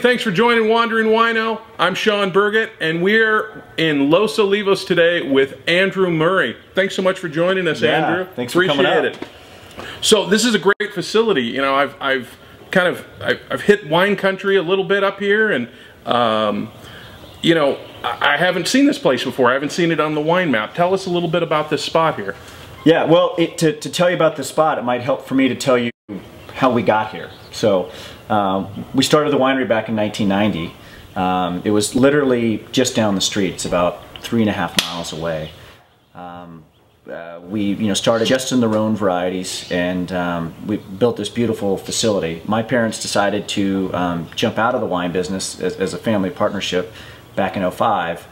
Thanks for joining Wandering Wino. I'm Sean Burgett, and we're in Los Olivos today with Andrew Murray. Thanks so much for joining us, Andrew. Thanks for coming out. Appreciate it. So this is a great facility. You know, I've hit wine country a little bit up here, and you know, I haven't seen this place before. I haven't seen it on the wine map. Tell us a little bit about this spot here. Yeah, well, to tell you about this spot, it might help for me to tell you how we got here. So. We started the winery back in 1990. It was literally just down the street. It's about 3.5 miles away. We started just in the Rhone varieties, and we built this beautiful facility. My parents decided to jump out of the wine business as a family partnership back in '05,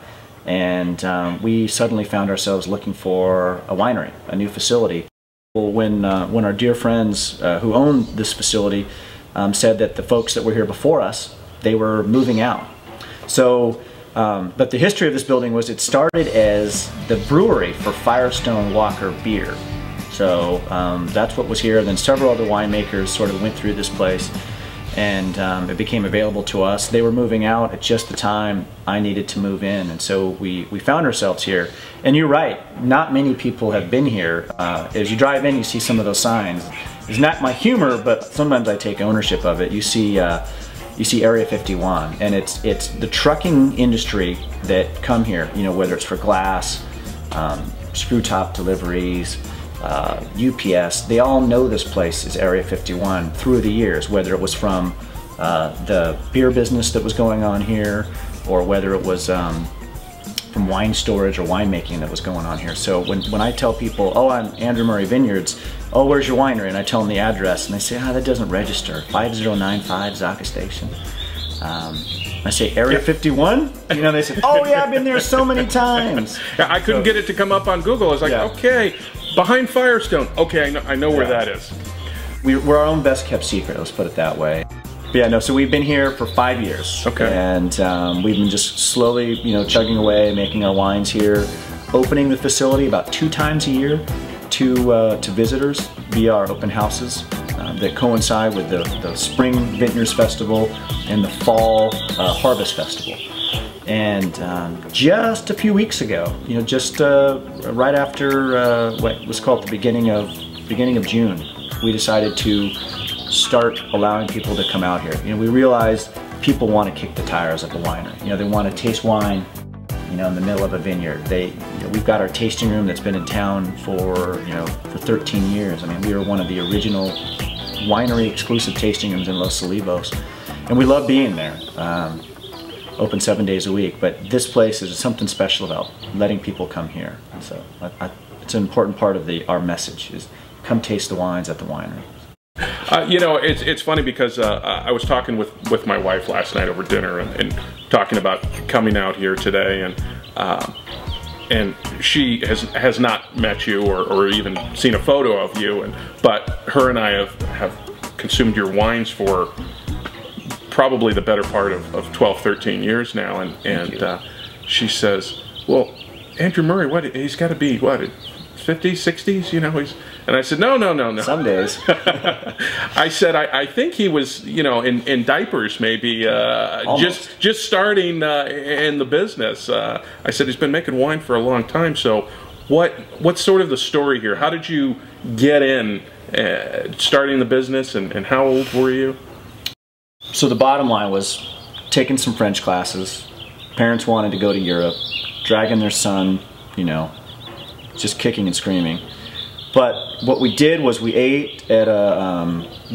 and we suddenly found ourselves looking for a winery, a new facility. Well, when our dear friends who owned this facility said that the folks that were here before us, they were moving out. So, but the history of this building was it started as the brewery for Firestone Walker beer. So that's what was here. Then several other winemakers sort of went through this place, and it became available to us. They were moving out at just the time I needed to move in, and so we found ourselves here. And you're right, not many people have been here. As you drive in, you see some of those signs. It's not my humor, but sometimes I take ownership of it. You see Area 51, and it's the trucking industry that come here. You know, whether it's for glass, screw top deliveries, UPS. They all know this place is Area 51 through the years. Whether it was from the beer business that was going on here, or whether it was from wine storage or winemaking that was going on here. So when I tell people, oh, I'm Andrew Murray Vineyards, oh, where's your winery? And I tell them the address, and they say, oh, that doesn't register. 5095 Zaka Station. I say, Area 51? You know, they say, oh yeah, I've been there so many times. Yeah, I couldn't get it to come up on Google. I was like, okay, behind Firestone. Okay, I know where that is. We're our own best kept secret, let's put it that way. But yeah, no, so we've been here for 5 years. Okay. And we've been just slowly, you know, chugging away, making our wines here, opening the facility about 2 times a year to visitors via our open houses that coincide with the Spring Vintners Festival and the Fall Harvest Festival. And just a few weeks ago, you know, just right after what was called the beginning of June, we decided to start allowing people to come out here. You know, we realized people want to kick the tires at the winery. You know, they want to taste wine, you know, in the middle of a vineyard. We've got our tasting room that's been in town for 13 years. I mean, we were one of the original winery exclusive tasting rooms in Los Olivos, and we love being there. Open 7 days a week, but this place is something special about letting people come here. And so it's an important part of our message is come taste the wines at the winery. You know, it's funny because I was talking with my wife last night over dinner and talking about coming out here today, and she has not met you or even seen a photo of you, but her and I have consumed your wines for probably the better part of 12, 13 years now, and she says, well, Andrew Murray, he's got to be, what, 50s, 60s, you know, and I said, no. Some days. I said, I think he was, you know, in diapers maybe, just starting in the business. I said, he's been making wine for a long time, so what's sort of the story here? How did you get in starting the business, and how old were you? So the bottom line was taking some French classes. Parents wanted to go to Europe, dragging their son, you know, just kicking and screaming. But what we did was we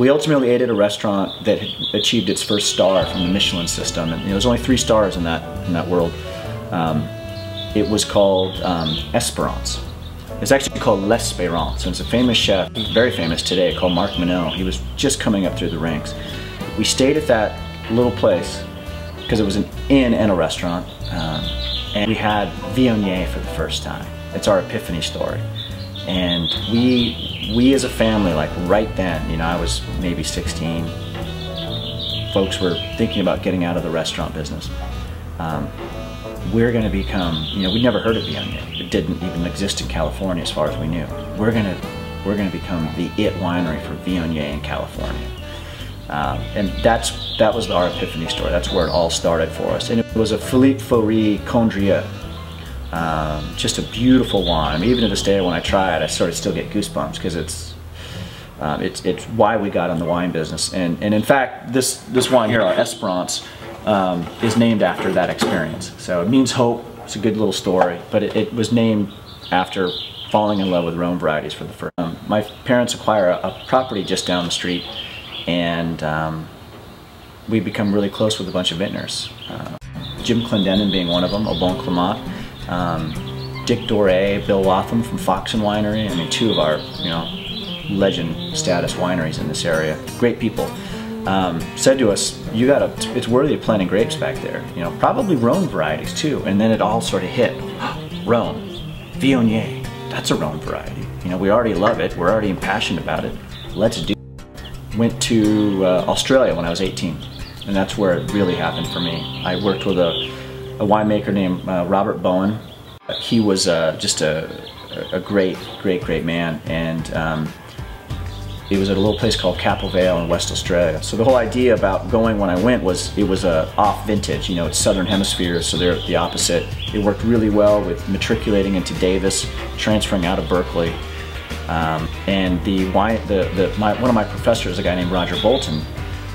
ultimately ate at a restaurant that had achieved its first star from the Michelin system, and there's only 3 stars in that world. It was called Espérance. It's actually called L'Espérance, and it's a famous chef, very famous today, called Marc Minot. He was just coming up through the ranks. We stayed at that little place because it was an inn and a restaurant. and we had Viognier for the first time. It's our epiphany story. And we as a family, like right then, you know, I was maybe 16, folks were thinking about getting out of the restaurant business. We're going to become, you know, we'd never heard of Viognier. It didn't even exist in California as far as we knew. We're going to become the it winery for Viognier in California. And that was our epiphany story. That's where it all started for us. And it was a Philippe Faury Condrieu. Just a beautiful wine. I mean, even to this day, when I try it, I sort of still get goosebumps because it's why we got in the wine business. And in fact, this wine here, our Espérance, is named after that experience. So it means hope. It's a good little story, but it was named after falling in love with Rhone varieties for the first time. My parents acquire a property just down the street, and we become really close with a bunch of vintners. Jim Clendenin being one of them, Au Bon Climat. Dick Doré, Bill Watham from Foxen Winery. I mean, two of our, you know, legend status wineries in this area. Great people. Said to us, it's worthy of planting grapes back there. You know, probably Rhone varieties too. And then it all sort of hit. Rhone, Viognier, that's a Rhone variety. You know, we already love it. We're already impassioned about it. Let's do it. Went to Australia when I was 18. And that's where it really happened for me. I worked with a winemaker named Robert Bowen. He was just a great man, and it was at a little place called Capel Vale in West Australia. So the whole idea about going when I went was it was off vintage. You know, it's Southern Hemisphere, so they're the opposite. It worked really well with matriculating into Davis, transferring out of Berkeley, and one of my professors, a guy named Roger Bolton,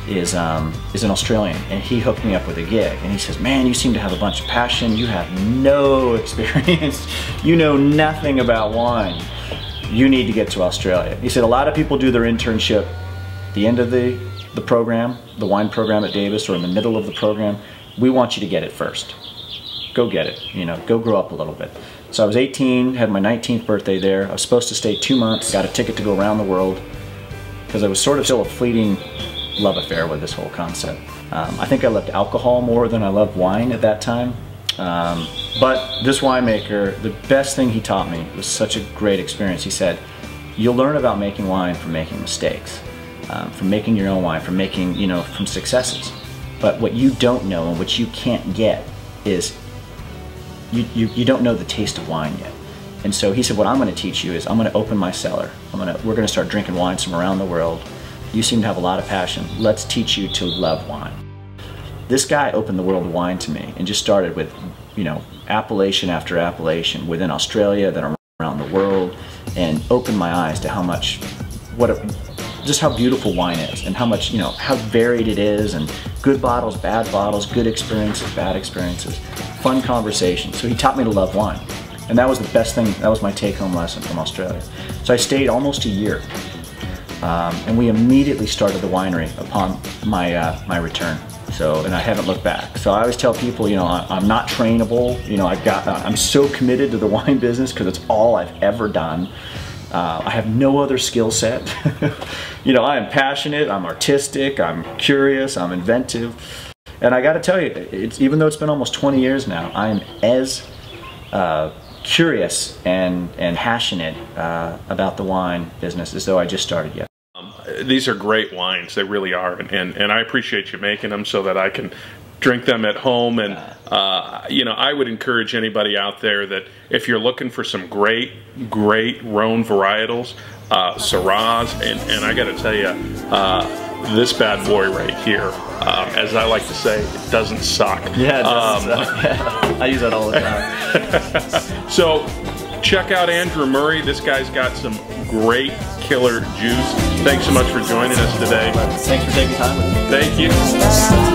is an Australian, and he hooked me up with a gig, and he says, man, you seem to have a bunch of passion, you have no experience, you know nothing about wine, you need to get to Australia. He said a lot of people do their internship at the end of the program, the wine program at Davis, or in the middle of the program. We want you to get it first. Go get it, you know, go grow up a little bit. So I was 18, had my 19th birthday there. I was supposed to stay 2 months, got a ticket to go around the world, because I was sort of still a fleeting love affair with this whole concept. I think I loved alcohol more than I loved wine at that time. But this winemaker, the best thing he taught me was such a great experience. He said, you'll learn about making wine from making mistakes, from making your own wine, from making, you know, from successes. But what you don't know and what you can't get is you don't know the taste of wine yet. And so he said, what I'm going to teach you is I'm going to open my cellar. We're going to start drinking wines from around the world. You seem to have a lot of passion. Let's teach you to love wine. This guy opened the world of wine to me and just started with, you know, appellation after appellation within Australia, then around the world, and opened my eyes to how much, just how beautiful wine is, and how much, you know, how varied it is, and good bottles, bad bottles, good experiences, bad experiences, fun conversations. So he taught me to love wine. And that was the best thing, that was my take-home lesson from Australia. So I stayed almost a year. And we immediately started the winery upon my return. So, and I haven't looked back. So I always tell people, you know, I'm not trainable. You know, I'm so committed to the wine business because it's all I've ever done. I have no other skill set. You know, I am passionate, I'm artistic, I'm curious, I'm inventive. And I got to tell you, even though it's been almost 20 years now, I am as curious and passionate about the wine business as though I just started yet. These are great wines, they really are, and I appreciate you making them so that I can drink them at home. And you know, I would encourage anybody out there that if you're looking for some great Rhone varietals, Syrahs, and I got to tell you, this bad boy right here, as I like to say, it doesn't suck. Yeah, it doesn't suck. Yeah. I use that all the time. So check out Andrew Murray. This guy's got some great killer juice. Thanks so much for joining us today. Thanks for taking time with me. Thank you.